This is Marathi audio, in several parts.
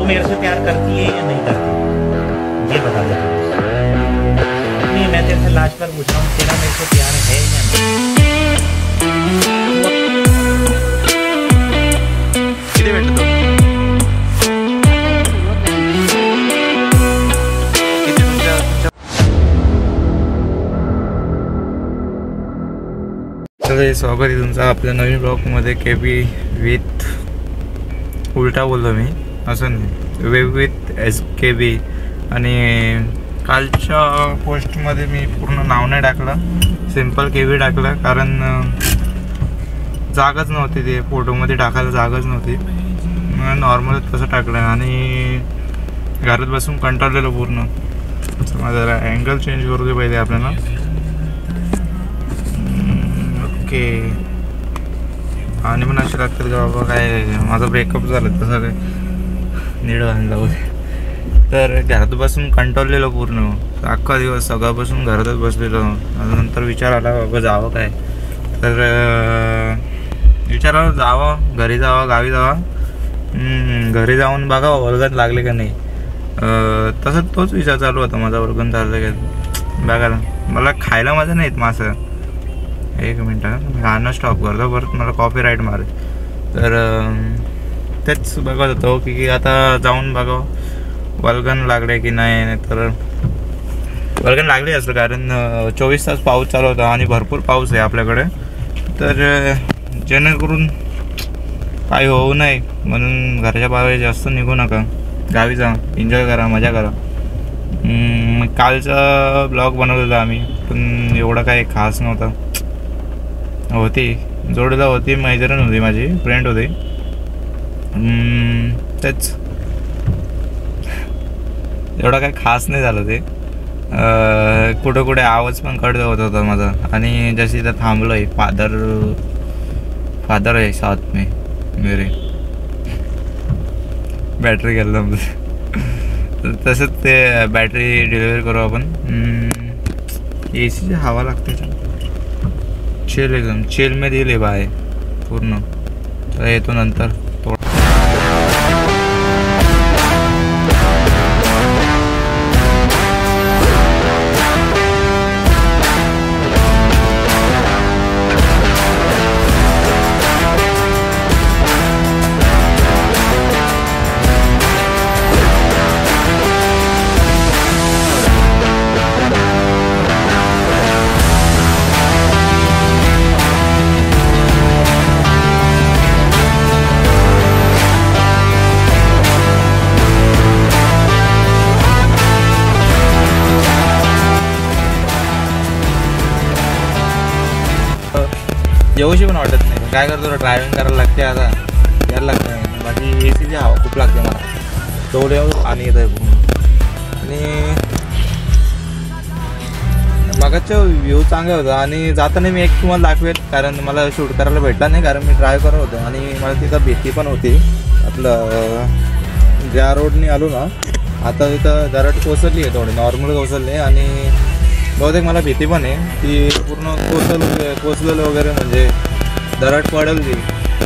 मेरे से प्यार करती है या नहीं करती, ये बता दे। नहीं, मैं तेरे से लास्ट बार पूछ रहा हूँ, तेरा मेरे से प्यार है या नहीं? किती भेटतो? किती तुमच्या तर स्वागत आहे तुमचं आपल्या नवीन ब्लॉगमध्ये केपी विथ उलटा बोललो मी, असं नाही, वेब विथ SKB. आणि कालच्या पोस्टमध्ये मी पूर्ण नाव नाही टाकलं, सिम्पल KB टाकलं, कारण जागाच नव्हती, ते फोटोमध्ये टाकायला जागाच नव्हती, नॉर्मल तसं टाकलं. आणि घरात बसून कंटाळलेलो पूर्ण. माझा जरा अँगल चेंज करू दे पहिले आपल्याला. ओके. आणि पण असे लागतात का बाबा काय माझा ब्रेकअप झालं तसं काय नीड आणलं होते. तर घरात बसून कंटाळलेलो पूर्ण, अख्खा दिवस सकाळपासून घरातच बसलेलो. नंतर विचार आला बाबा जावं काय, तर विचार आला जावं, घरी जावं, गावी जावं. घरी जाऊन बघा वर्गात लागले का नाही. तसंच तोच विचार चालू होता माझा, वर्गण चाललं का बघायला. मला खायला मजा नाहीत मासं. एक मिनटं गाणं स्टॉप करतो, परत मला कॉपीराईट मारेल. तर तेच बघत होतो की आता जाऊन बघावं वल्गन लागले की नाही. तर वल्गन लागले असतं, कारण 24 तास पाऊस चालू होता आणि भरपूर पाऊस आहे आपल्याकडे. तर जेणेकरून काही होऊ नये म्हणून घराच्या बाहेर जास्त निघू नका, गावी जा, एन्जॉय करा, मजा करा. कालचा ब्लॉग बनवलेला आम्ही, पण एवढा काही खास नव्हता. होती जोडीला होती, मैत्रीण होती, माझी फ्रेंड होती. तेच एवढं काही खास नाही झालं ते. कुठं कुठे आवाज पण कट होत होता माझा. आणि जशी इथं थांबलो आहे, फादर आहे साथ में मेरे, बॅटरी गेलं तसंच ते बॅटरी डिलिव्हरी करू आपण. AC हवा लागते, चिल एकदम चिल में दिले बाय पूर्ण. तर येतो नंतर. येऊशी पण वाटत नाही, काय करतो, ड्रायव्हिंग करायला लागते, आता यायला लागते. बाकी ACची हवा खूप लागते मला, तेवढं पाणी येत आहे पूर्ण. आणि मगाचा व्ह्यू चांगला होता. आणि जाताना मी एक तुम्हाला दाखवेल, कारण मला शूट करायला भेटला नाही, कारण मी ड्राईव्ह करत होतो. आणि मला तिथं भीती पण होती. आपलं ज्या रोडने आलो ना, आता तिथं दरड कोसळली आहे, थोडी नॉर्मल कोसळली आहे. आणि बहुतेक मला भीती पण आहे ती पूर्ण कोसलेलं वगैरे, म्हणजे दरड पडेल ती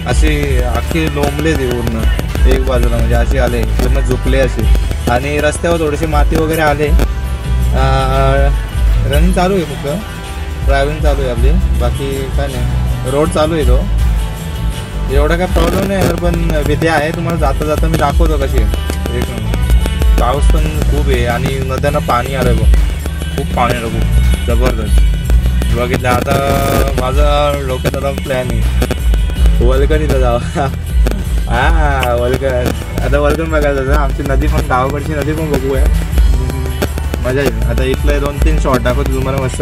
अशी अख्खी लोंबले ती पूर्ण एक बाजूला, म्हणजे अशी आले पूर्ण झुकले अशी. आणि रस्त्यावर थोडीशी माती वगैरे आले. रनिंग चालू आहे, फक्त ड्रायव्हिंग चालू आहे आपली, बाकी काय नाही. रोड चालू आहे तो, एवढा काय प्रॉब्लेम नाही. पण भीती आहे, तुम्हाला जाता जाता मी दाखवतो कशी. पाऊस पण खूप आहे आणि नद्यांना पाणी आलं बघ, खूप पाणी आलं, खूप जबरदस्त. बघितलं आता माझा डोक्यात आता प्लॅन आहे वल्गणीला जावं. हां वल्गण, आता वल्गण बघायला जायचं. आमची नदी पण, गावाकडची नदी पण बघूया, मजा येईल. आता इथलं 2-3 शॉट दाखवतो तुम्हाला मस्त.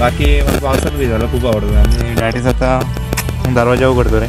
बाकी मला पावसात भिजायला खूप आवडतं. आणि डॅडीच आता दरवाजा उघडतो रे.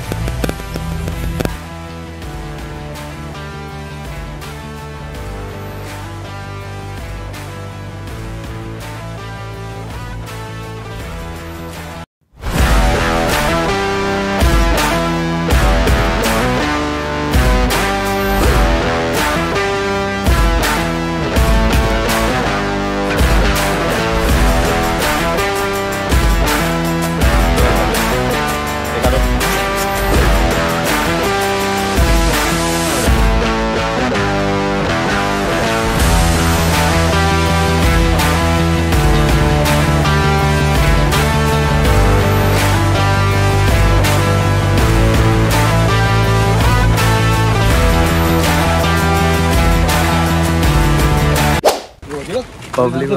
पब्लिक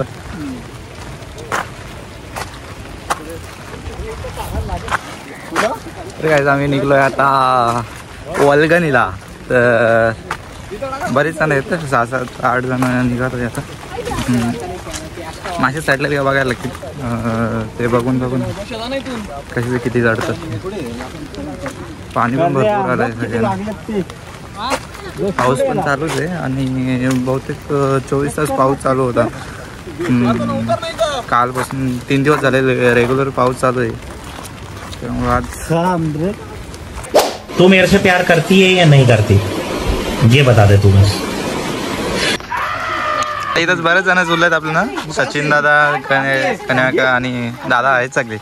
काय आम्ही निघलोय आता वल्गणीला. तर बरेच जण आहेत, 6-7-8 जण निघत आता. माझ्या साईडला ते बघायला लागतील, ते बघून कसे किती चढतात. पाणी पण भरपूर आलंय सगळ्यांना. पाऊस पण चालूच आहे आणि बहुतेक 24 तास पाऊस चालू होता. कालपासून 3 दिवस झाले रेग्युलर पाऊस चालू आहे. त्यामुळे आज तू मेरे से प्यार करती है या नहीं करती, ये बता दे तू बस. इथंच बरेच जण जुळलेत आपल्याला. सचिन दादा, कन्याका आणि दादा आहेत सगळे.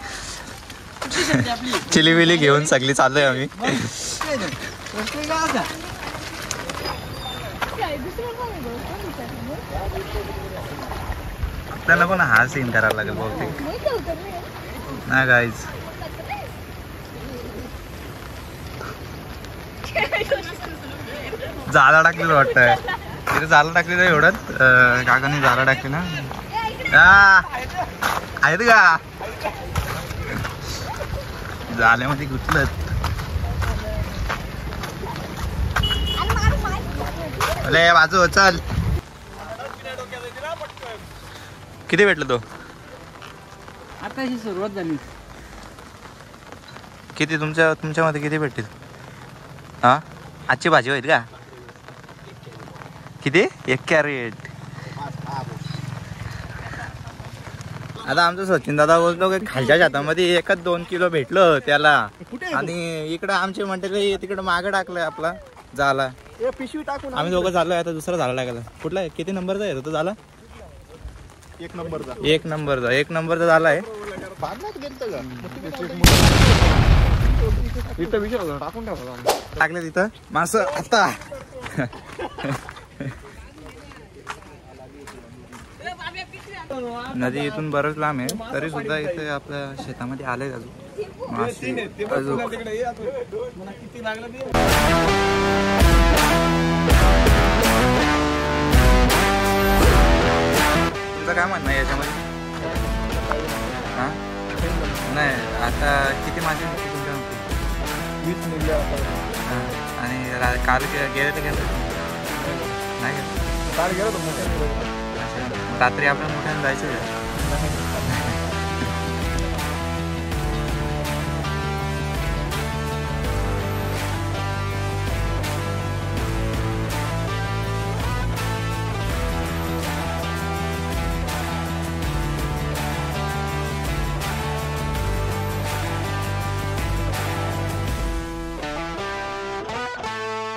चिली बिली घेऊन सगळी चाललोय आम्ही. आपल्याला पण हा सीन करायला लागेल बहुतेक ना गाईज. जाला टाकलेलं वाटतंय तिथे. जाला टाकलेलं एवढंच काकाने जाला टाकली ना. आहेत का जाल्यामध्ये घुसलं. अरे बाजू चल. किती भेटलं तो आताशी सुरुवात झाली. किती तुमच्यामध्ये किती भेटतील? हा आजची भाजी होईल का? किती? 1 कॅरेट. आता आमचं सचिन दादा बोलतो की खालच्या शेतामध्ये 1-2 किलो भेटलं त्याला. आणि इकडं आमचे म्हणते तिकडं मागं टाकलंय आपला झाला. पिशवी टाकून आम्ही दोघं चाललोय आता दुसरा झाला टाकायला. कुठला किती नंबरचा येतो तो झाला? 1 नंबरचा. 1 नंबरचा झालाय. टाकून ठेवा टाकले तिथं मास आता. नदी इथून बरंच लांब आहे तरी सुद्धा इथे आपल्या शेतामध्ये आले अजून मासे. तुमचं काय म्हणणं आहे याच्यामध्ये? हा नाही आता किती मासे तुमच्या? 20 निघले. आणि काल गेले तर गेलं नाही का? काल गेलो तो रात्री आपल्याला मोठ्यानं जायचं आहे.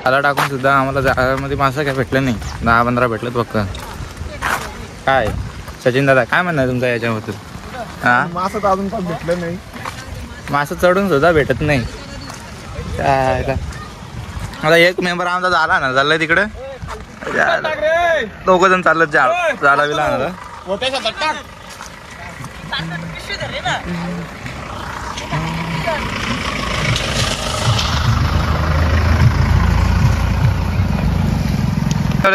आला टाकून सुद्धा आम्हाला जाळ्यामध्ये मासा काय भेटलं नाही. 10-15 भेटलं फक्त. काय सचिन दादा काय म्हणणं तुमचं याच्याबद्दल? हा मासं तर अजून पण भेटलं नाही. मासं चढून सुद्धा भेटत नाही. काय आता एक मेंबर आमचा झाला ना चाललाय तिकडे. 2 जण चाललं जाला विला आणायला.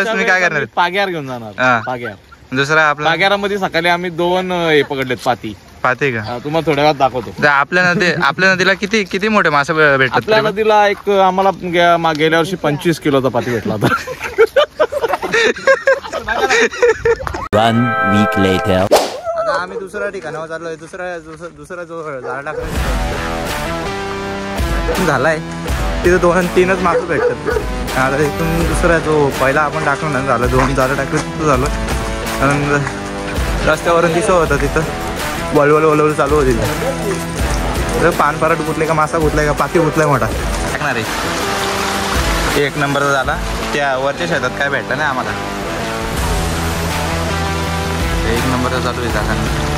तुम्ही काय करणार? पाग्यार घेऊन जाणार. पाग्यार दुसरा आपला पाग्यारामध्ये सकाळी आम्ही 2 हे पकडलेत पाती. पाते का? तुम्हाला थोड्या वेळात दाखवतो. आपल्या नदीला किती मोठे मासे भेटतात? आपल्या नदीला एक आम्हाला गेल्या वर्षी 25 किलोचा पाती भेटला होता. 1 week later. आता आम्ही दुसऱ्या ठिकाणावर चाललोय. दुसरा जो झाड टाकला झालाय तिथे 2-3च मासे भेटतात. आता इथून दुसरा जो पहिला आपण टाकलो ना झालं 2 झाडं टाकलं तिथं झालं. आणि रस्त्यावरून दिसत होतं तिथं वळवळ चालू होती. तिथं पान पराठ गुतले का मासा गुतलाय का पाती गुतलाय मोठा टाकणार आहे. 1 नंबरचा झाला. त्या वरच्या शेतात काय भेटलं नाही आम्हाला. 1 नंबरचा चालू आहे टाकायला.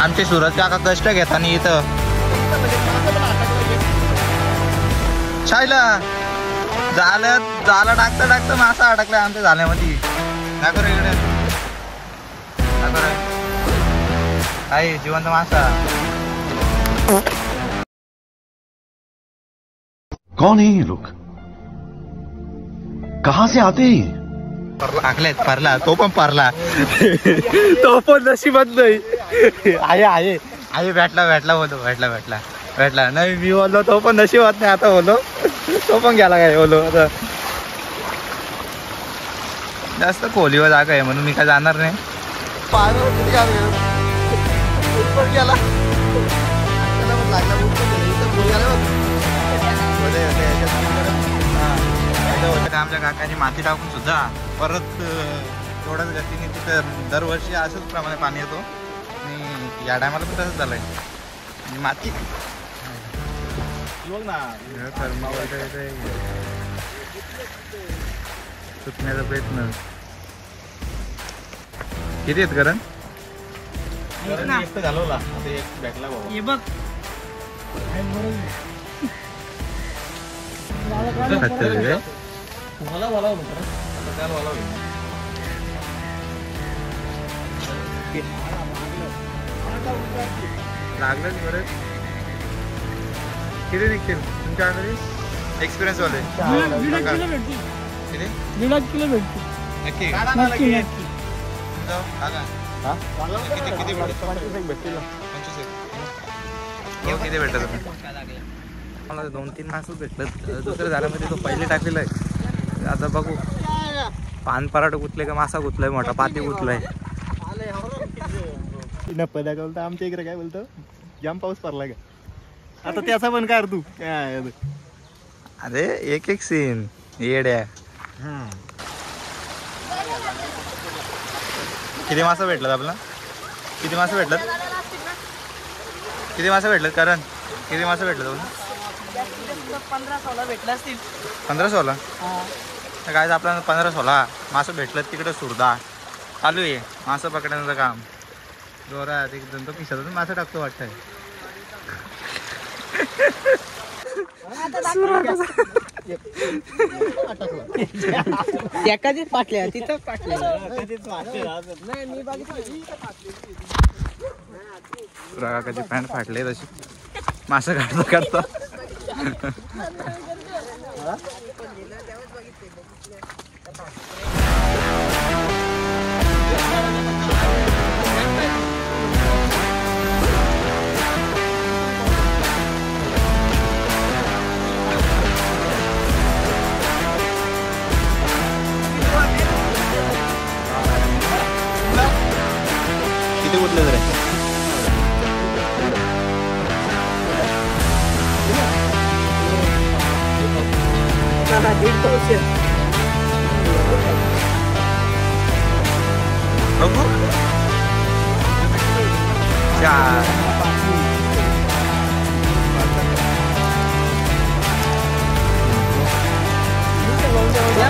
आमचे सूरज काका कष्ट घेताना इथं शायला जाला टाकता मासा अडकला आमच्या झाल्यामध्ये. दाखव रे इकडे, दाखव रे. आहे जिवंत मासा. कौन है ये लोग? कहाँ से आते हैं? पारला तो पण पारला तो पण नशिबात नाही. आहे भेटला नाही मी बोललो तो पण नशिबात नाही. आता बोलो तो पण गेला काय बोलो. आता जास्त खोलीवर जागा आहे म्हणून मी काय जाणार नाही. आमच्या काकाने माती टाकून सुद्धा परत थोड्याच गतीने तिथं दरवर्षी असंच प्रमाणे पाणी येतो आणि या टायमाला पण तसंच झालंय. माती सुटण्याचा प्रयत्न किती आहेत कारण घालवला भेटला लागलं बरं. किती निघतील तुमच्या एक्सपिरियन्स वाले? किती नक्की किती भेटत मला 2-3 मासच भेटलं. दुसरं झाल्यामध्ये तो पहिले टाकलेला आहे. आता बघू पान पराठ गुतले का मासा गुतलाय मोठा पाती गुतलाय. पदा का बोलतो आमच्या इकडे काय बोलतो जाम पाऊस पडला का आता त्याचा पण काय तू अरे एक सीन येड्या. किती मासा भेटलं आपला? किती मासा भेटलं कारण किती मासा भेटलं तुला? 15-16 भेटला असतील. 15-16 काय आपल्याला 15-16 मासं भेटलं. तिकडं सुरदा चालू आहे मासं पकडण्याचं काम जोरात. एकदम तो खिशातून मासं टाकतो वाटतंय. कधीच पाटल्या तिथं पाटल्या कधी पॅन्ट फाटले तशी मासं काढता किती कुठले जरा बघू 4 या